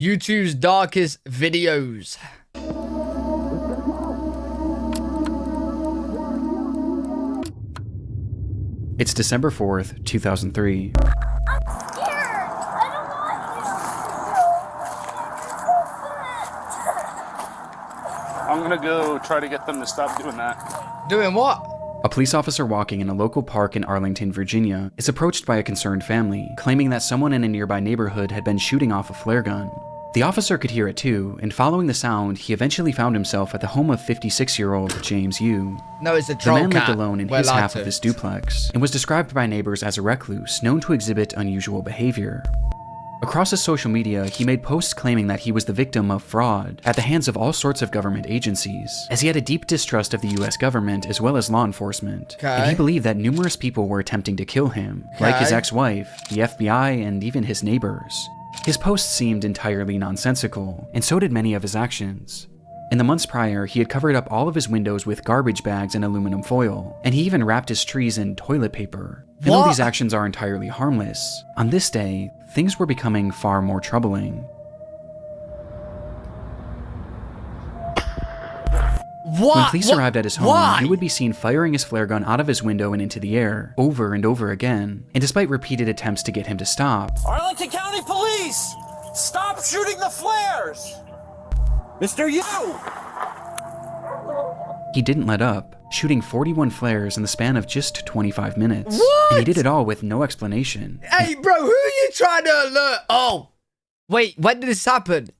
YouTube's darkest videos. It's December 4th, 2003. I'm gonna go try to get them to stop doing that. Doing what? A police officer walking in a local park in Arlington, Virginia, is approached by a concerned family, claiming that someone in a nearby neighborhood had been shooting off a flare gun. The officer could hear it too, and following the sound, he eventually found himself at the home of 56-year-old James Yoo. No, it's a The troll man lived cat. alone in We're his allowed half to. of his duplex, and was described by neighbors as a recluse, known to exhibit unusual behavior. Across his social media, he made posts claiming that he was the victim of fraud at the hands of all sorts of government agencies, as he had a deep distrust of the US government as well as law enforcement, and he believed that numerous people were attempting to kill him, like his ex-wife, the FBI, and even his neighbors. His posts seemed entirely nonsensical, and so did many of his actions. In the months prior, he had covered up all of his windows with garbage bags and aluminum foil, and he even wrapped his trees in toilet paper. And though these actions are entirely harmless, on this day, things were becoming far more troubling. When police arrived at his home, he would be seen firing his flare gun out of his window and into the air, over and over again, and despite repeated attempts to get him to stop, Arlington County Police! Stop shooting the flares! Mr. Yoo! Oh. he didn't let up, shooting 41 flares in the span of just 25 minutes. What? And he did it all with no explanation. Hey, bro, who are you trying to alert? Oh, wait, when did this happen?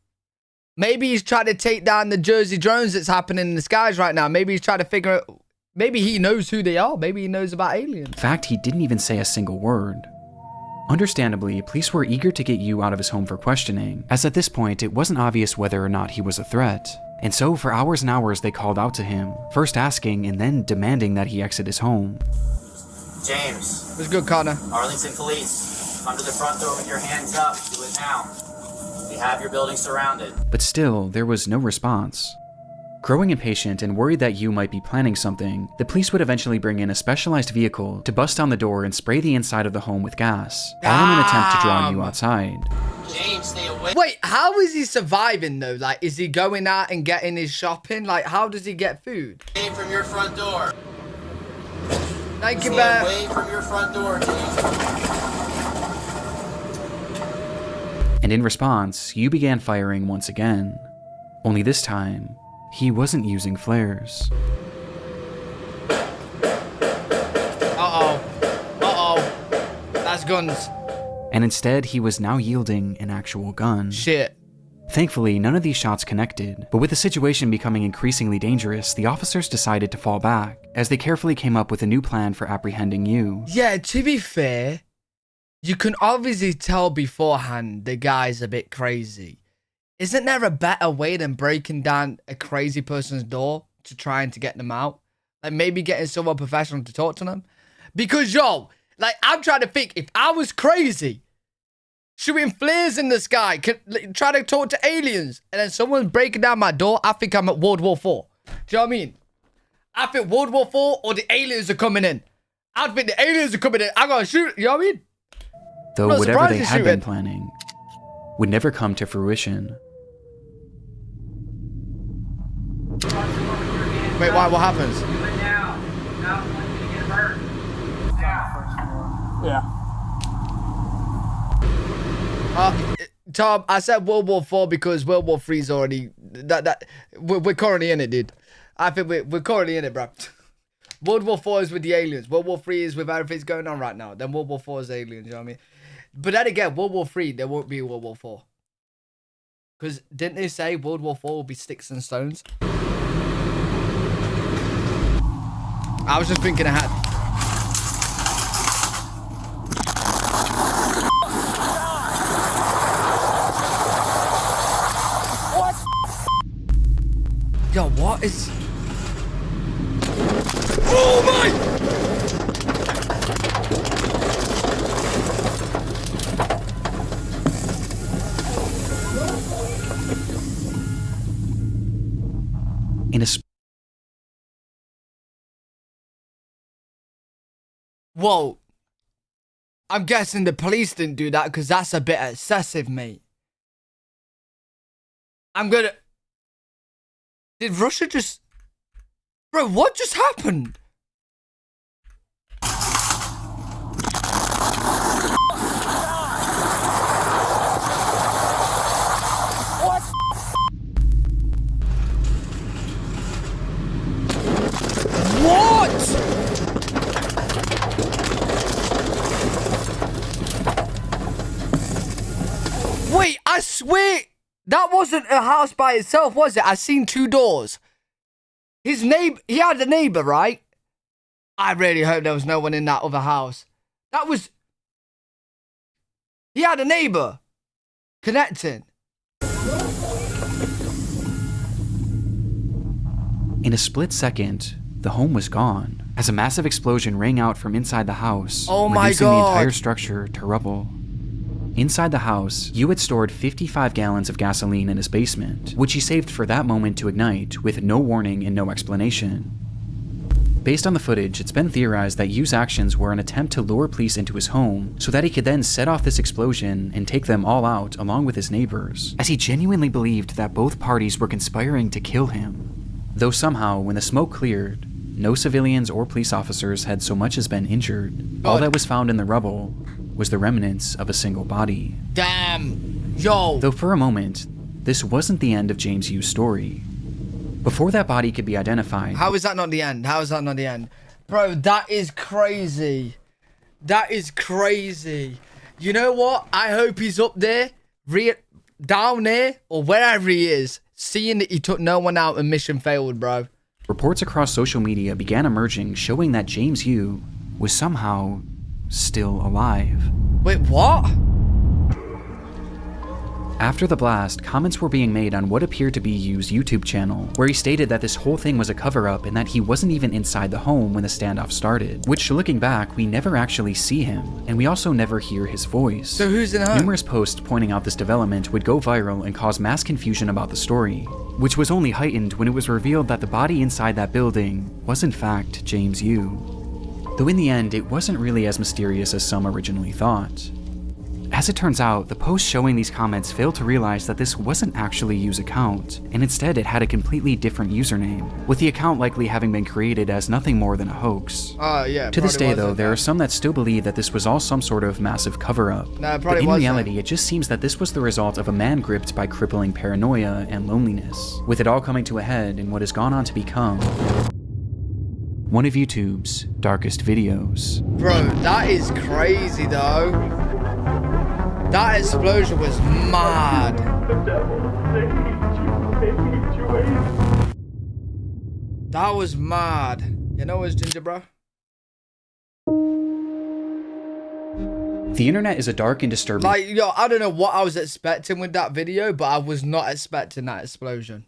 Maybe he's trying to take down the Jersey drones that's happening in the skies right now. Maybe he's trying to figure out. Maybe he knows who they are. Maybe he knows about aliens. In fact, he didn't even say a single word. Understandably, police were eager to get Yoo out of his home for questioning, as at this point it wasn't obvious whether or not he was a threat. And so for hours and hours they called out to him, first asking and then demanding that he exit his home. James. What's good, Connor? Arlington Police. Come to the front door with your hands up. Do it now. We have your building surrounded. But still, there was no response. Growing impatient and worried that Yoo might be planning something, the police would eventually bring in a specialized vehicle to bust down the door and spray the inside of the home with gas, all in an attempt to draw Yoo outside. James, stay away. Wait, how is he surviving though? Like, is he going out and getting his shopping? Like, how does he get food? Away from your front door. Thank you, Stay Bear. away from your front door, James. And in response, Yoo began firing once again. Only this time, he wasn't using flares. Uh-oh. Uh-oh. That's guns. And instead, he was now yielding an actual gun. Shit. Thankfully, none of these shots connected, but with the situation becoming increasingly dangerous, the officers decided to fall back, as they carefully came up with a new plan for apprehending Yoo. Yeah, to be fair, you can obviously tell beforehand the guy's a bit crazy. Isn't there a better way than breaking down a crazy person's door to trying to get them out? Like maybe getting someone professional to talk to them? Because, yo, like, I'm trying to think, if I was crazy, shooting flares in the sky, trying to talk to aliens, and then someone's breaking down my door, I think I'm at World War IV. Do you know what I mean? I think World War IV or the aliens are coming in. I think the aliens are coming in. I gotta shoot, you know what I mean? Though not whatever surprised they he's had been shooting. planning would never come to fruition. Wait, why? What happens? Yeah. Tom, I said World War IV because World War III's already we're currently in it, dude. I think we're currently in it, bro. World War IV is with the aliens. World War III is with everything's going on right now. Then World War IV is aliens. You know what I mean? But then again, World War III, there won't be World War IV. Because didn't they say World War IV will be sticks and stones? I was just thinking ahead. Yo, what is... Oh my... In a Whoa. I'm guessing the police didn't do that because that's a bit excessive, mate. I'm gonna... Did Russia just... Bro, what just happened? What? Wait, I swear that wasn't a house by itself, was it? I seen two doors. His neighbor, he had a neighbor, right? I really hope there was no one in that other house. That was... He had a neighbor connecting. In a split second, the home was gone, as a massive explosion rang out from inside the house, Oh my reducing the God. entire structure to rubble. Inside the house, Yoo had stored 55 gallons of gasoline in his basement, which he saved for that moment to ignite with no warning and no explanation. Based on the footage, it's been theorized that Yoo's actions were an attempt to lure police into his home so that he could then set off this explosion and take them all out along with his neighbors, as he genuinely believed that both parties were conspiring to kill him. Though somehow, when the smoke cleared, no civilians or police officers had so much as been injured. All that was found in the rubble was the remnants of a single body. Damn. Yo. Though for a moment, this wasn't the end of James Yoo's story. Before that body could be identified... How is that not the end? How is that not the end? Bro, that is crazy. That is crazy. You know what? I hope he's up there, down there, or wherever he is, seeing that he took no one out and mission failed, bro. Reports across social media began emerging showing that James Yoo was somehow still alive. Wait, what? After the blast, comments were being made on what appeared to be Yoo's YouTube channel, where he stated that this whole thing was a cover-up and that he wasn't even inside the home when the standoff started, which, looking back, we never actually see him, and we also never hear his voice. So who's in the home? Numerous posts pointing out this development would go viral and cause mass confusion about the story, which was only heightened when it was revealed that the body inside that building was in fact James Yoo. Though in the end, it wasn't really as mysterious as some originally thought. As it turns out, the post showing these comments failed to realize that this wasn't actually Yoo's account, and instead it had a completely different username, with the account likely having been created as nothing more than a hoax. Yeah. To this day though, there are some that still believe that this was all some sort of massive cover-up. No, it but probably in wasn't. reality, it just seems that this was the result of a man gripped by crippling paranoia and loneliness, with it all coming to a head in what has gone on to become one of YouTube's darkest videos. Bro, that is crazy though. That explosion was mad. That was mad. You know what's ginger, bro? The internet is a dark and disturbing... Like, yo, I don't know what I was expecting with that video, but I was not expecting that explosion.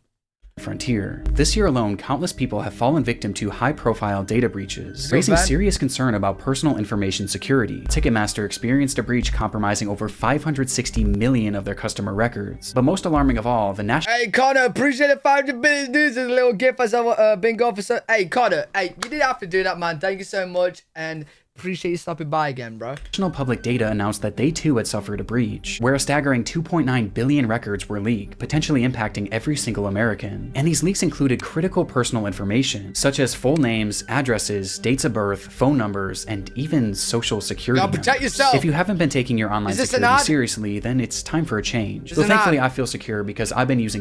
frontier. This year alone, countless people have fallen victim to high-profile data breaches, raising serious concern about personal information security. Ticketmaster experienced a breach compromising over 560 million of their customer records. But most alarming of all, the national... Hey, Connor, appreciate it. 500 billion news is a little gift as a bingo officer. Hey, Connor, hey, you didn't have to do that, man. Thank you so much, and appreciate you stopping by again, bro. National Public Data announced that they too had suffered a breach, where a staggering 2.9 billion records were leaked, potentially impacting every single American. And these leaks included critical personal information, such as full names, addresses, dates of birth, phone numbers, and even social security numbers. Protect yourself. If you haven't been taking your online security seriously, then it's time for a change. So thankfully I feel secure because I've been using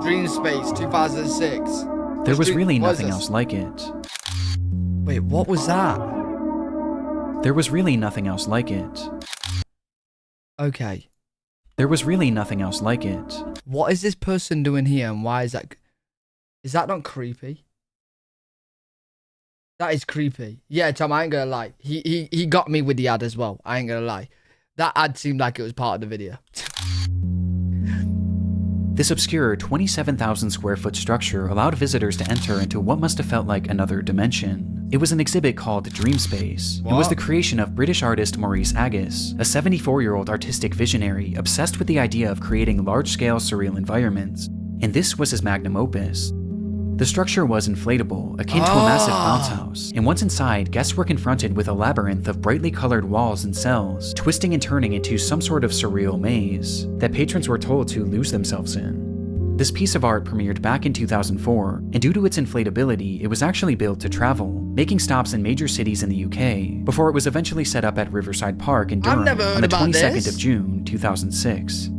Dreamspace 2006. There was really nothing else like it. Wait, what was that? There was really nothing else like it. Okay. There was really nothing else like it. What is this person doing here, and why is that? Is that not creepy? That is creepy. Yeah, Tom, I ain't gonna lie. He got me with the ad as well. I ain't gonna lie. That ad seemed like it was part of the video. This obscure 27,000 square foot structure allowed visitors to enter into what must have felt like another dimension. It was an exhibit called Dreamspace. It was the creation of British artist Maurice Agus, a 74-year-old artistic visionary obsessed with the idea of creating large-scale surreal environments, and this was his magnum opus. The structure was inflatable, akin to a massive bounce house, and once inside, guests were confronted with a labyrinth of brightly colored walls and cells, twisting and turning into some sort of surreal maze that patrons were told to lose themselves in. This piece of art premiered back in 2004, and due to its inflatability, it was actually built to travel, making stops in major cities in the UK, before it was eventually set up at Riverside Park in Durham on the 22nd of June, 2006.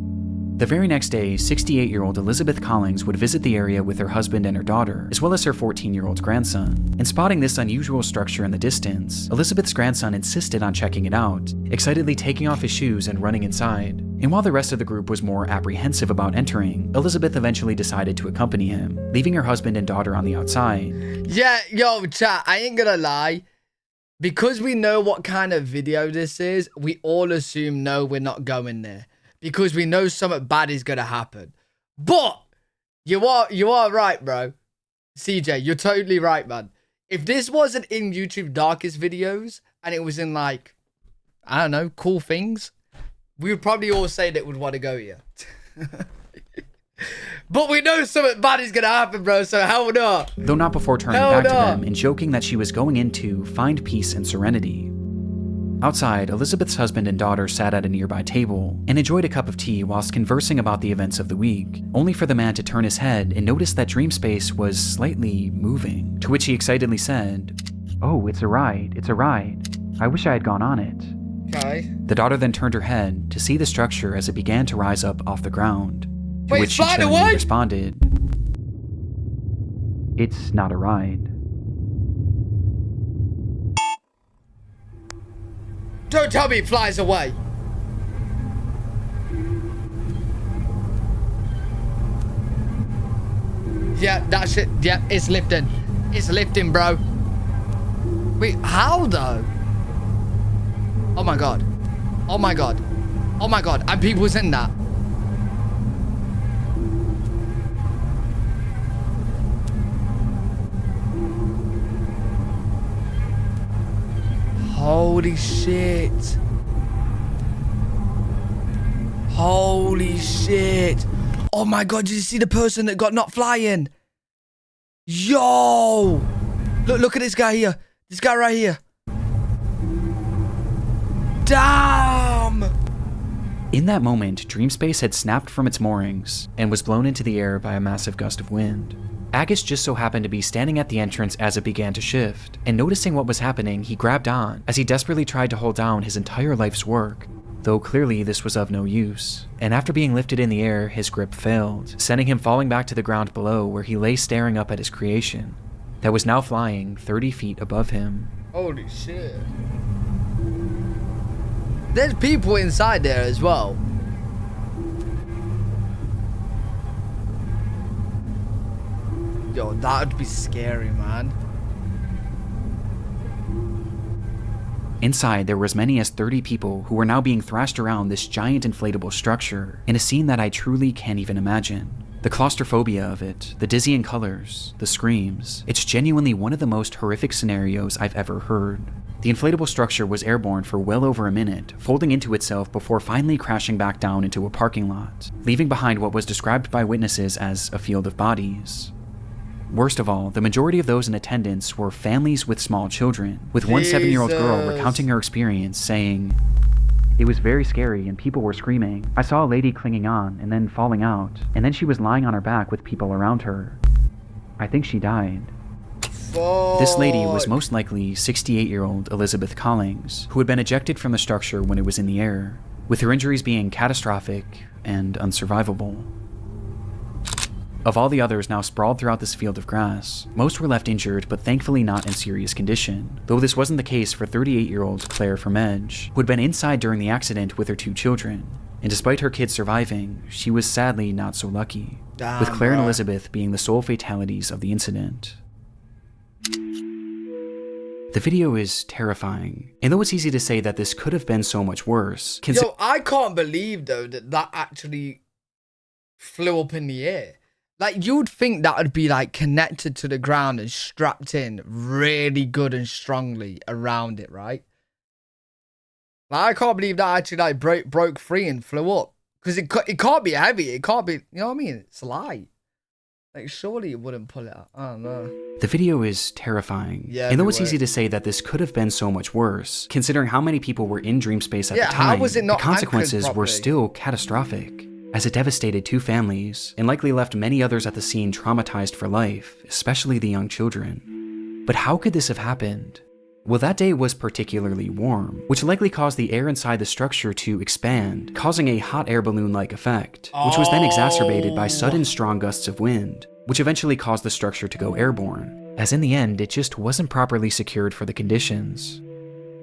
The very next day, 68-year-old Elizabeth Collins would visit the area with her husband and her daughter, as well as her 14-year-old grandson. And spotting this unusual structure in the distance, Elizabeth's grandson insisted on checking it out, excitedly taking off his shoes and running inside. And while the rest of the group was more apprehensive about entering, Elizabeth eventually decided to accompany him, leaving her husband and daughter on the outside. Yeah, yo, chat, I ain't gonna lie. Because we know what kind of video this is, we all assume no, we're not going there. Because we know something bad is gonna happen. But you are right, bro. CJ, you're totally right, man. If this wasn't in YouTube darkest videos and it was in like, I don't know, cool things, we would probably all say that we'd want to go here. But we know something bad is gonna happen, bro, so hell no. Though not before turning back to them and joking that she was going in to find peace and serenity. Outside, Elizabeth's husband and daughter sat at a nearby table and enjoyed a cup of tea whilst conversing about the events of the week, only for the man to turn his head and notice that Dreamspace was slightly moving, to which he excitedly said, "Oh, it's a ride, it's a ride. I wish I had gone on it." Okay. The daughter then turned her head to see the structure as it began to rise up off the ground, to Wait, which she chillingly responded, "It's not a ride." Don't tell me it flies away. Yeah, that shit. Yeah, it's lifting. It's lifting, bro. Wait, how though? Oh my god. Oh my god. Oh my god. And people's in that. Holy shit. Holy shit. Oh my god, did you see the person that got knocked flying? Yo. Look at this guy here. This guy right here. Damn. In that moment, Dreamspace had snapped from its moorings and was blown into the air by a massive gust of wind. Agus just so happened to be standing at the entrance as it began to shift, and noticing what was happening, he grabbed on as he desperately tried to hold down his entire life's work, though clearly this was of no use. And after being lifted in the air, his grip failed, sending him falling back to the ground below where he lay staring up at his creation that was now flying 30 feet above him. Holy shit. There's people inside there as well. Yo, that would be scary, man. Inside, there were as many as 30 people who were now being thrashed around this giant inflatable structure in a scene that I truly can't even imagine. The claustrophobia of it, the dizzying colors, the screams, it's genuinely one of the most horrific scenarios I've ever heard. The inflatable structure was airborne for well over a minute, folding into itself before finally crashing back down into a parking lot, leaving behind what was described by witnesses as a field of bodies. Worst of all, the majority of those in attendance were families with small children, with one 7-year-old girl recounting her experience, saying, "It was very scary and people were screaming. I saw a lady clinging on and then falling out, and then she was lying on her back with people around her. I think she died." Fuck. This lady was most likely 68-year-old Elizabeth Collins, who had been ejected from the structure when it was in the air, with her injuries being catastrophic and unsurvivable. Of all the others now sprawled throughout this field of grass, most were left injured but thankfully not in serious condition, though this wasn't the case for 38-year-old Claire Vermege, who had been inside during the accident with her 2 children, and despite her kids surviving, she was sadly not so lucky, with Claire and Elizabeth being the sole fatalities of the incident. The video is terrifying, and though it's easy to say that this could have been so much worse, Yo, I can't believe though that actually flew up in the air. Like, you'd think that would be like connected to the ground and strapped in really good and strongly around it, right? Like, I can't believe that actually like broke free and flew up, because it can't be heavy. It can't be, you know what I mean? It's light. Like, surely it wouldn't pull it out. I don't know. The video is terrifying. Yeah, and though it's everywhere. easy to say that this could have been so much worse, considering how many people were in Dreamspace at Yeah, the time, how was it not the consequences anchored were properly? still catastrophic, as it devastated 2 families and likely left many others at the scene traumatized for life, especially the young children. But how could this have happened? Well, that day was particularly warm, which likely caused the air inside the structure to expand, causing a hot air balloon-like effect, which was then exacerbated by sudden strong gusts of wind, which eventually caused the structure to go airborne, as in the end, it just wasn't properly secured for the conditions.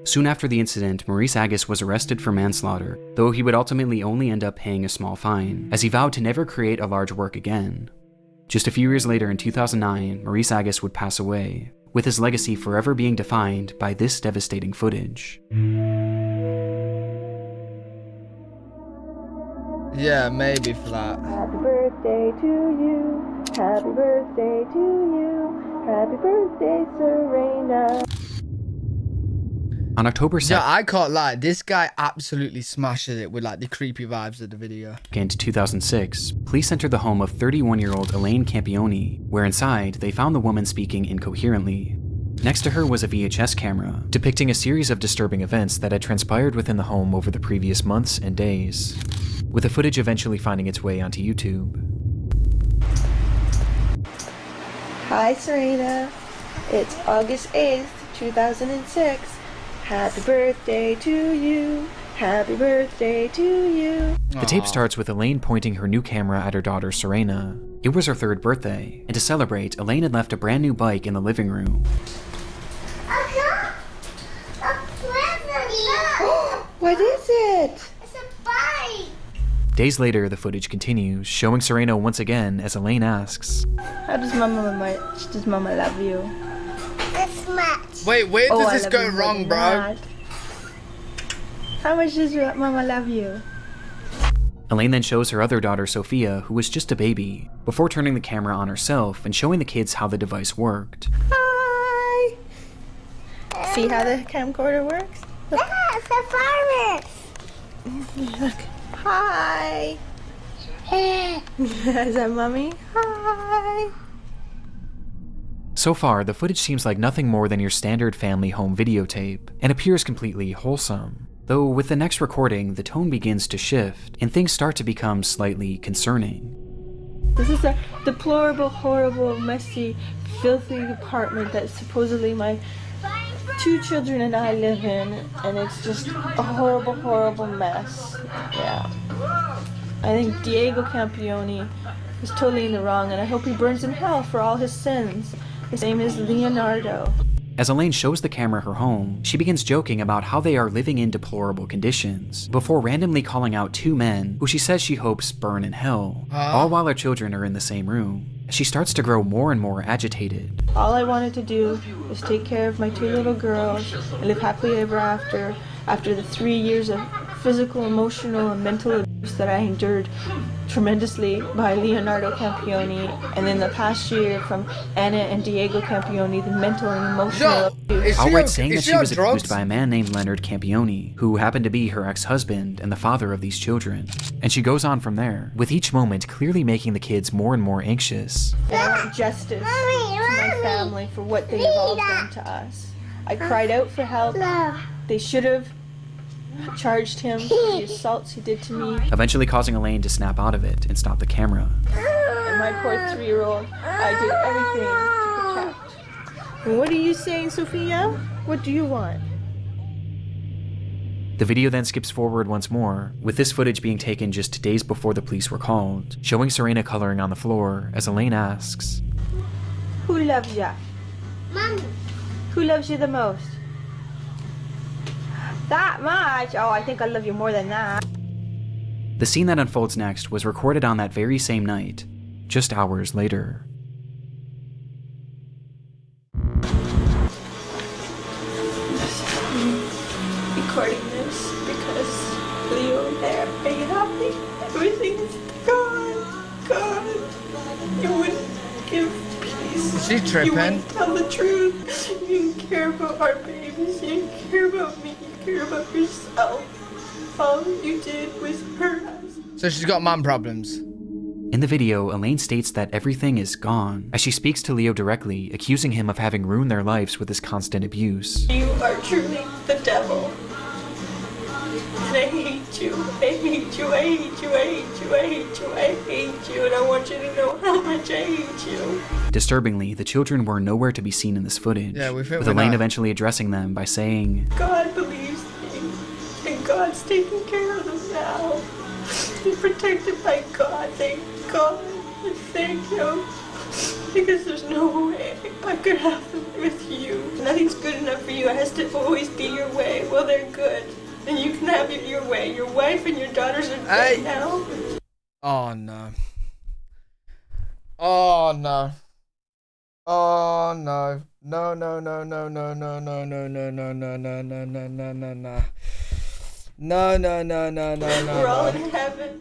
Soon after the incident, Maurice Agus was arrested for manslaughter, though he would ultimately only end up paying a small fine, as he vowed to never create a large work again. Just a few years later in 2009, Maurice Agus would pass away, with his legacy forever being defined by this devastating footage. Yeah, maybe for that. Happy birthday to you. Happy birthday to you. Happy birthday, Serena. On October 2nd, Yeah, I can't lie. This guy absolutely smashes it with like the creepy vibes of the video. 2006, police entered the home of 31-year-old Elaine Campione, where inside, they found the woman speaking incoherently. Next to her was a VHS camera, depicting a series of disturbing events that had transpired within the home over the previous months and days, with the footage eventually finding its way onto YouTube. Hi, Serena. It's August 8th, 2006. Happy birthday to you. Happy birthday to you. The tape starts with Elaine pointing her new camera at her daughter Serena. It was her 3rd birthday, and to celebrate, Elaine had left a brand new bike in the living room. What is it? It's a bike. Days later, the footage continues, showing Serena once again as Elaine asks, How does Mama love you? This much. Wait, where I does this love go you more wrong, than bro? that. How much does your Mama love you? Elaine then shows her other daughter Sophia, who was just a baby, before turning the camera on herself and showing the kids how the device worked. Hi. See how the camcorder works? That's the farmers. Look. Hi. Is that Mommy? Hi. So far, the footage seems like nothing more than your standard family home videotape, and appears completely wholesome. Though with the next recording, the tone begins to shift, and things start to become slightly concerning. This is a deplorable, horrible, messy, filthy apartment that supposedly my 2 children and I live in, and it's just a horrible, horrible mess. Yeah. I think Diego Campione is totally in the wrong, and I hope he burns in hell for all his sins. His name is Leonardo. As Elaine shows the camera her home, she begins joking about how they are living in deplorable conditions, before randomly calling out 2 men who she says she hopes burn in hell, all while her children are in the same room. She starts to grow more and more agitated. All I wanted to do was take care of my 2 little girls and live happily ever after the 3 years of physical, emotional, and mental abuse that I endured tremendously by Leonardo Campione, and then the past year from Anna and Diego Campione, the mental and emotional abuse. Outright saying that is she on was drugs? abused by a man named Leonard Campione, who happened to be her ex-husband and the father of these children. And she goes on from there, with each moment clearly making the kids more and more anxious. And I want justice to my family for what they've all done to us. I cried out for help. They should have charged him for the assaults he did to me. Eventually causing Elaine to snap out of it and stop the camera. And my poor 3-year-old, I did everything to protect. And what are you saying, Sophia? What do you want? The video then skips forward once more, with this footage being taken just days before the police were called, showing Serena coloring on the floor as Elaine asks, Who loves ya? Mommy. Who loves you the most? That much? Oh, I think I love you more than that. The scene that unfolds next was recorded on that very same night, just hours later. Recording this because Leo and there, are you happy? Everything's gone. You wouldn't give peace. Is she You tripping? wouldn't tell the truth. You didn't care about our babies. You didn't care about me. You care about yourself. All you did was hurt us. So she's got man problems. In the video, Elaine states that everything is gone, as she speaks to Leo directly, accusing him of having ruined their lives with his constant abuse. You are truly the devil. And I hate you. I hate you. I hate you. I hate you. I hate you. I hate you. And I want you to know how much I hate you. Disturbingly, the children were nowhere to be seen in this footage, Yeah, with Elaine eventually addressing them by saying, God believes me. And God's taking care of them now. They're protected by God. Thank God. And thank Him. Because there's no way I could have them with you. Nothing's good enough for you. It has to always be your way. Well, they're good. And you can have it your way. Your wife and your daughters are dead now. Oh no. Oh no. Oh no. No no no no no no no no no no no no no no no no no. No no no no no no. We're all in heaven.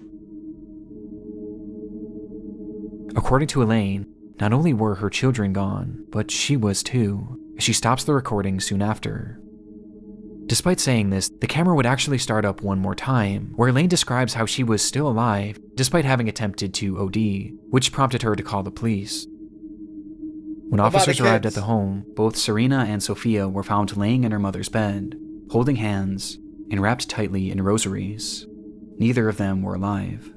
According to Elaine, not only were her children gone, but she was too, as she stops the recording soon after. Despite saying this, the camera would actually start up one more time, where Elaine describes how she was still alive, despite having attempted to OD, which prompted her to call the police. When officers arrived at the home, both Serena and Sophia were found laying in her mother's bed, holding hands, and wrapped tightly in rosaries. Neither of them were alive.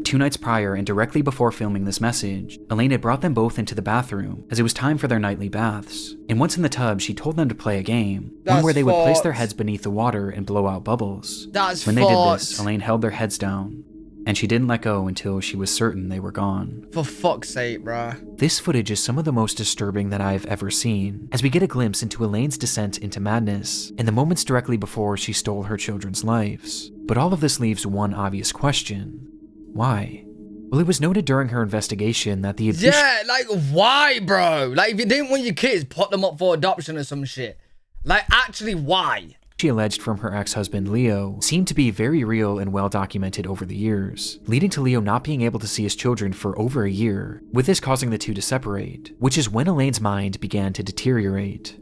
2 nights prior and directly before filming this message, Elaine had brought them both into the bathroom as it was time for their nightly baths. And once in the tub, she told them to play a game, one where they would place their heads beneath the water and blow out bubbles. When they did this, Elaine held their heads down, and she didn't let go until she was certain they were gone. For fuck's sake, bruh. This footage is some of the most disturbing that I've ever seen, as we get a glimpse into Elaine's descent into madness in the moments directly before she stole her children's lives. But all of this leaves one obvious question. Why? Well, it was noted during her investigation that the abuse— Yeah, like, why, bro? Like, if you didn't want your kids, put them up for adoption or some shit. Like, actually, why? She alleged from her ex-husband Leo seemed to be very real and well documented over the years, leading to Leo not being able to see his children for over a year, with this causing the two to separate, which is when Elaine's mind began to deteriorate.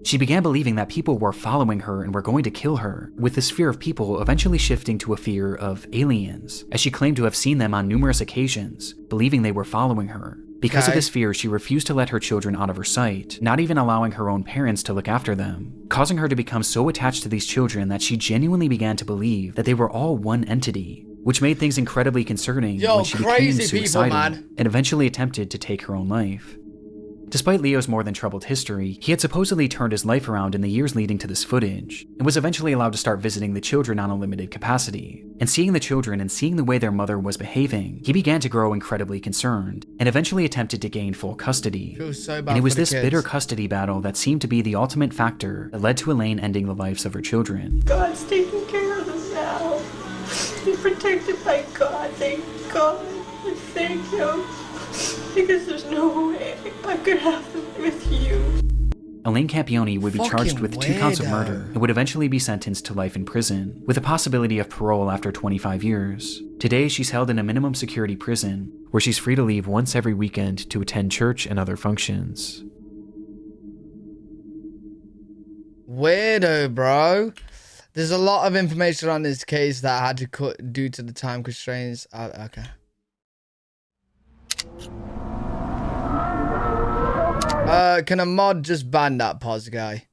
She began believing that people were following her and were going to kill her, with this fear of people eventually shifting to a fear of aliens, as she claimed to have seen them on numerous occasions, believing they were following her. Because of this fear, she refused to let her children out of her sight, not even allowing her own parents to look after them, causing her to become so attached to these children that she genuinely began to believe that they were all one entity, which made things incredibly concerning when she became suicidal and eventually attempted to take her own life. Despite Leo's more than troubled history, he had supposedly turned his life around in the years leading to this footage, and was eventually allowed to start visiting the children on a limited capacity. And seeing the children and seeing the way their mother was behaving, he began to grow incredibly concerned, and eventually attempted to gain full custody. Feels so bad And it was for the this kids. bitter custody battle that seemed to be the ultimate factor that led to Elaine ending the lives of her children. God's taking care of them now. They're protected by God. Thank God. And thank Him. Because there's no way I could have them with you. Elaine Campione would be charged Fucking with 2 counts of weirdo. murder and would eventually be sentenced to life in prison, with a possibility of parole after 25 years. Today, she's held in a minimum security prison, where she's free to leave once every weekend to attend church and other functions. Weirdo, bro. There's a lot of information on this case that I had to cut due to the time constraints. Okay. Can a mod just ban that pause guy?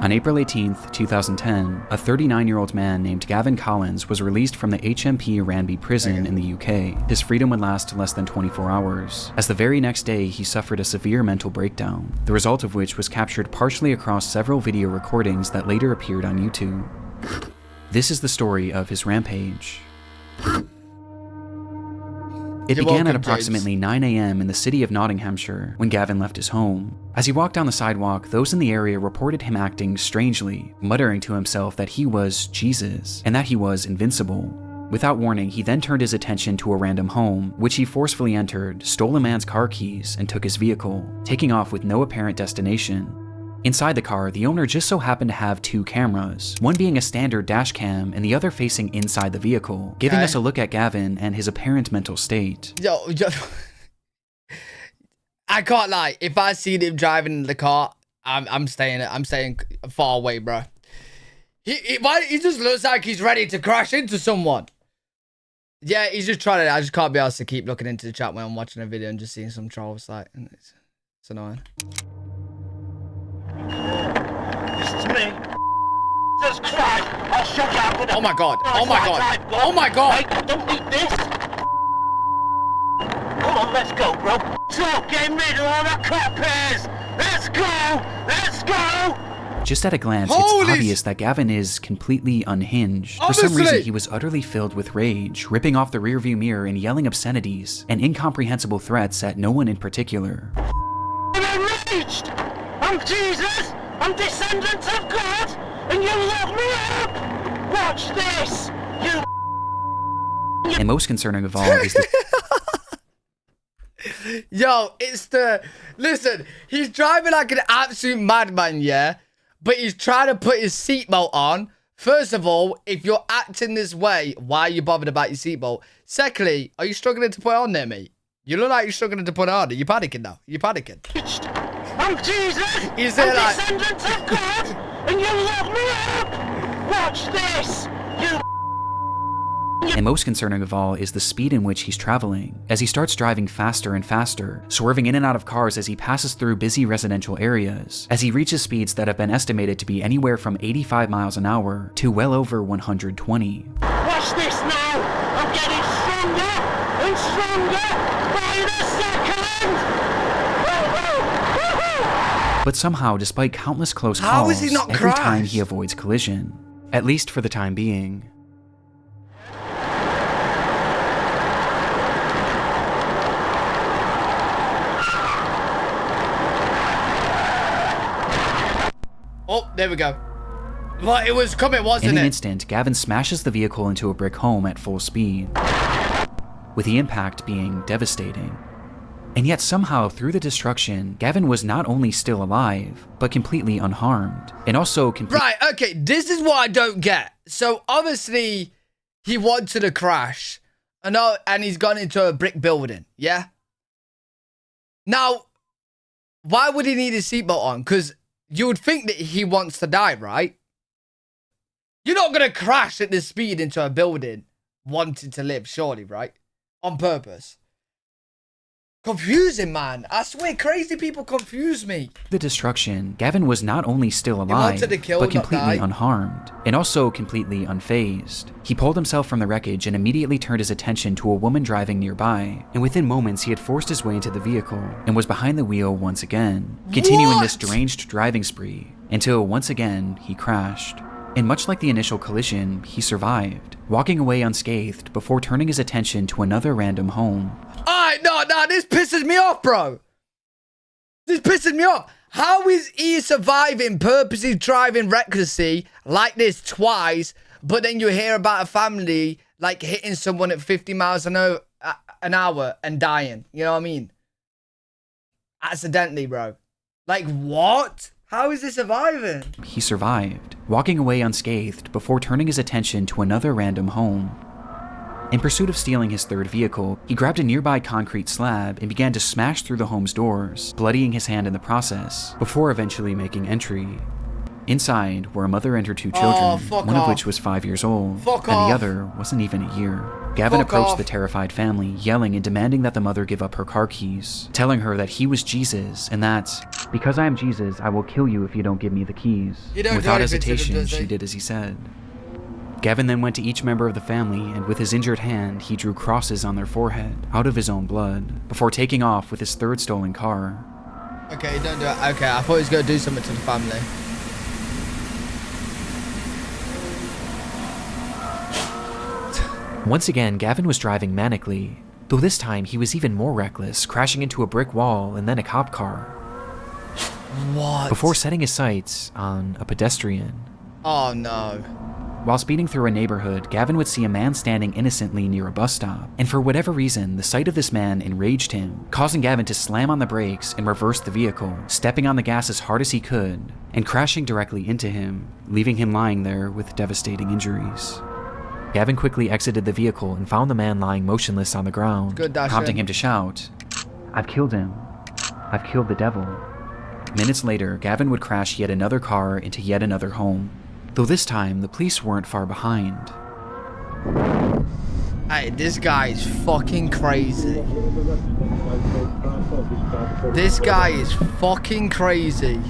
On April 18th, 2010, a 39-year-old man named Gavin Collins was released from the HMP Ranby prison in the UK. His freedom would last less than 24 hours, as the very next day he suffered a severe mental breakdown, the result of which was captured partially across several video recordings that later appeared on YouTube. This is the story of his rampage. It began at approximately 9 a.m. in the city of Nottinghamshire when Gavin left his home. As he walked down the sidewalk, those in the area reported him acting strangely, muttering to himself that he was Jesus and that he was invincible. Without warning, he then turned his attention to a random home, which he forcefully entered, stole a man's car keys, and took his vehicle, taking off with no apparent destination. Inside the car, the owner just so happened to have 2 cameras, one being a standard dash cam and the other facing inside the vehicle, giving us a look at Gavin and his apparent mental state. Yo. I can't lie. If I see him driving in the car, I'm staying far away, bro. He just looks like he's ready to crash into someone. Yeah, he's just trying to. I just can't be asked to keep looking into the chat when I'm watching a video and just seeing some trolls like, and it's annoying. This is me. Jesus Christ! I'll shut you up with Oh my god! Oh my god! Oh my god! Hey, don't need this. Come on, let's go, bro. So, get rid of all the crap pairs. Let's go! Let's go! Just at a glance, Holy it's obvious that Gavin is completely unhinged. For some reason, he was utterly filled with rage, ripping off the rearview mirror and yelling obscenities and incomprehensible threats at no one in particular. I'm enraged! I'm Jesus! I'm descendant of God! And you lock me up! Watch this! You And most concerning of all is the Yo, it's the... Listen, he's driving like an absolute madman, yeah? But he's trying to put his seatbelt on. First of all, if you're acting this way, why are you bothered about your seatbelt? Secondly, are you struggling to put it on there, mate? You look like you're struggling to put it on. Are you panicking now? You're panicking. I'm Jesus! Is there I'm like... descendant of God! And you lock me up! Watch this! You And most concerning of all is the speed in which he's traveling, as he starts driving faster and faster, swerving in and out of cars as he passes through busy residential areas, as he reaches speeds that have been estimated to be anywhere from 85 miles an hour to well over 120. Watch this now! I'm getting stronger and stronger by the second! Woo-hoo! Woo-hoo! But somehow, despite countless close How calls, is he not every time crashed? he avoids collision, at least for the time being. Oh, there we go. Well, it was coming, In wasn't an it? instant, Gavin smashes the vehicle into a brick home at full speed, with the impact being devastating. And yet somehow, through the destruction, Gavin was not only still alive, but completely unharmed, and also Right, okay, this is what I don't get. So, obviously, he wanted to crash, and he's gone into a brick building, yeah? Now, why would he need his seatbelt on? Because you would think that he wants to die, right? You're not going to crash at this speed into a building wanting to live, surely, right? On purpose. Confusing, man. I swear, crazy people confuse me. the destruction, Gavin was not only still alive, wanted to kill, but not completely die. unharmed, and also completely unfazed. He pulled himself from the wreckage and immediately turned his attention to a woman driving nearby, and within moments he had forced his way into the vehicle and was behind the wheel once again, continuing this What? deranged driving spree until once again he crashed. And much like the initial collision, he survived, walking away unscathed before turning his attention to another random home. Alright, no, this pisses me off, bro. This pisses me off. How is he surviving purposely driving recklessly like this twice, but then you hear about a family like hitting someone at 50 miles an hour and dying? You know what I mean? Accidentally, bro. Like, what? How is he surviving? He survived, walking away unscathed before turning his attention to another random home. In pursuit of stealing his third vehicle, he grabbed a nearby concrete slab and began to smash through the home's doors, bloodying his hand in the process, before eventually making entry. Inside were a mother and her two children, fuck one of off. which was 5 years old, Fuck and off. the other wasn't even a year. Gavin Fuck approached off. the terrified family, yelling and demanding that the mother give up her car keys, telling her that he was Jesus and that, "Because I am Jesus, I will kill you if you don't give me the keys." You don't do Without anything to them, hesitation, does she he? did as he said. Gavin then went to each member of the family, and with his injured hand, he drew crosses on their forehead, out of his own blood, before taking off with his third stolen car. Okay, don't do it. Okay, I thought he was going to do something to the family. Once again, Gavin was driving manically, though this time he was even more reckless, crashing into a brick wall and then a cop car, What? before setting his sights on a pedestrian. Oh, no. While speeding through a neighborhood, Gavin would see a man standing innocently near a bus stop, and for whatever reason, the sight of this man enraged him, causing Gavin to slam on the brakes and reverse the vehicle, stepping on the gas as hard as he could, and crashing directly into him, leaving him lying there with devastating injuries. Gavin quickly exited the vehicle and found the man lying motionless on the ground, Good, Dasha. prompting him to shout, "I've killed him. I've killed the devil." Minutes later, Gavin would crash yet another car into yet another home, though this time the police weren't far behind. Hey, this guy is fucking crazy. This guy is fucking crazy.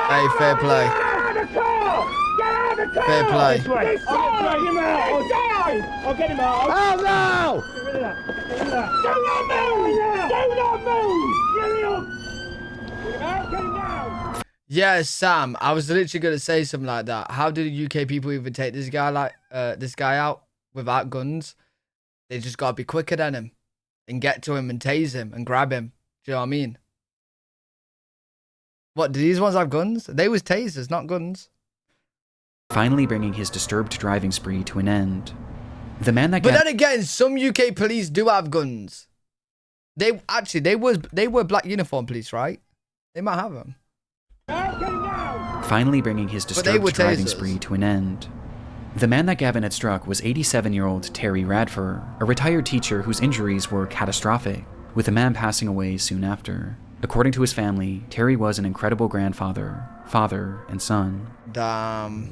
Hey, fair play. Fair play. I'll get him out. Oh no! Do not move! Get him out! Yeah, Sam, I was literally gonna say something like that. How do the UK people even take this guy out without guns? They just gotta be quicker than him and get to him and tase him and grab him. Do you know what I mean? What, do these ones have guns? They was tasers, not guns. Finally bringing his disturbed driving spree to an end. The man that But then again, some UK police do have guns. They were black uniform police, right? They might have them. Finally bringing his disturbed driving tasers. spree to an end. The man that Gavin had struck was 87-year-old Terry Radford, a retired teacher whose injuries were catastrophic, with the man passing away soon after. According to his family, Terry was an incredible grandfather, father, and son. Damn.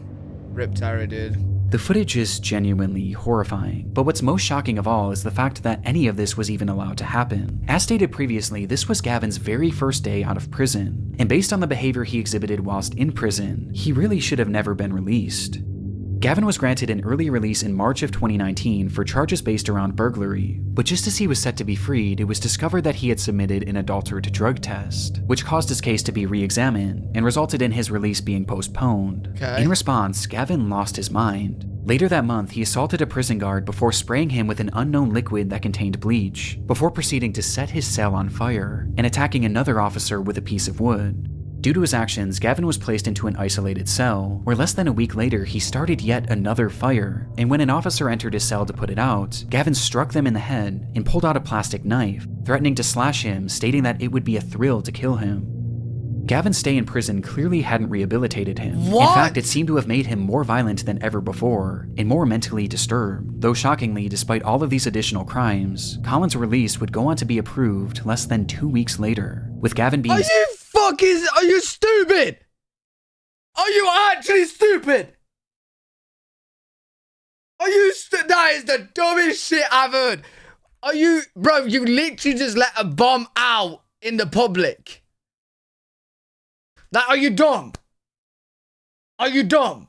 Rip Terry, dude. The footage is genuinely horrifying, but what's most shocking of all is the fact that any of this was even allowed to happen. As stated previously, this was Gavin's very first day out of prison, and based on the behavior he exhibited whilst in prison, he really should have never been released. Gavin was granted an early release in March of 2019 for charges based around burglary, but just as he was set to be freed, it was discovered that he had submitted an adulterated drug test, which caused his case to be re-examined and resulted in his release being postponed. Okay. In response, Gavin lost his mind. Later that month, he assaulted a prison guard before spraying him with an unknown liquid that contained bleach, before proceeding to set his cell on fire and attacking another officer with a piece of wood. Due to his actions, Gavin was placed into an isolated cell, where less than a week later he started yet another fire, and when an officer entered his cell to put it out, Gavin struck them in the head and pulled out a plastic knife, threatening to slash him, stating that it would be a thrill to kill him. Gavin's stay in prison clearly hadn't rehabilitated him. What? In fact, it seemed to have made him more violent than ever before, and more mentally disturbed. Though shockingly, despite all of these additional crimes, Collins' release would go on to be approved less than 2 weeks later, with Gavin being— Are you stupid? Are you actually stupid? That is the dumbest shit I've heard. Bro, you literally just let a bomb out in the public. Like, are you dumb? Are you dumb?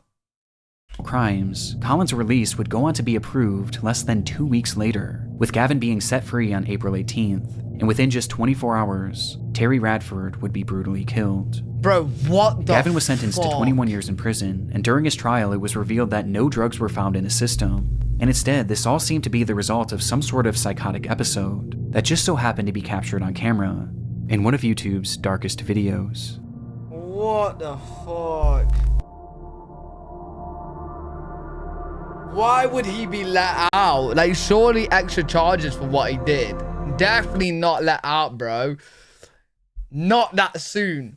crimes, Collins' release would go on to be approved less than 2 weeks later, with Gavin being set free on April 18th, and within just 24 hours, Terry Radford would be brutally killed. Bro, what the Gavin was sentenced to fuck? 21 years in prison, and during his trial it was revealed that no drugs were found in his system, and instead this all seemed to be the result of some sort of psychotic episode that just so happened to be captured on camera in one of YouTube's darkest videos. What the fuck? Why would he be let out? Like, surely extra charges for what he did. Definitely not let out, bro. Not that soon.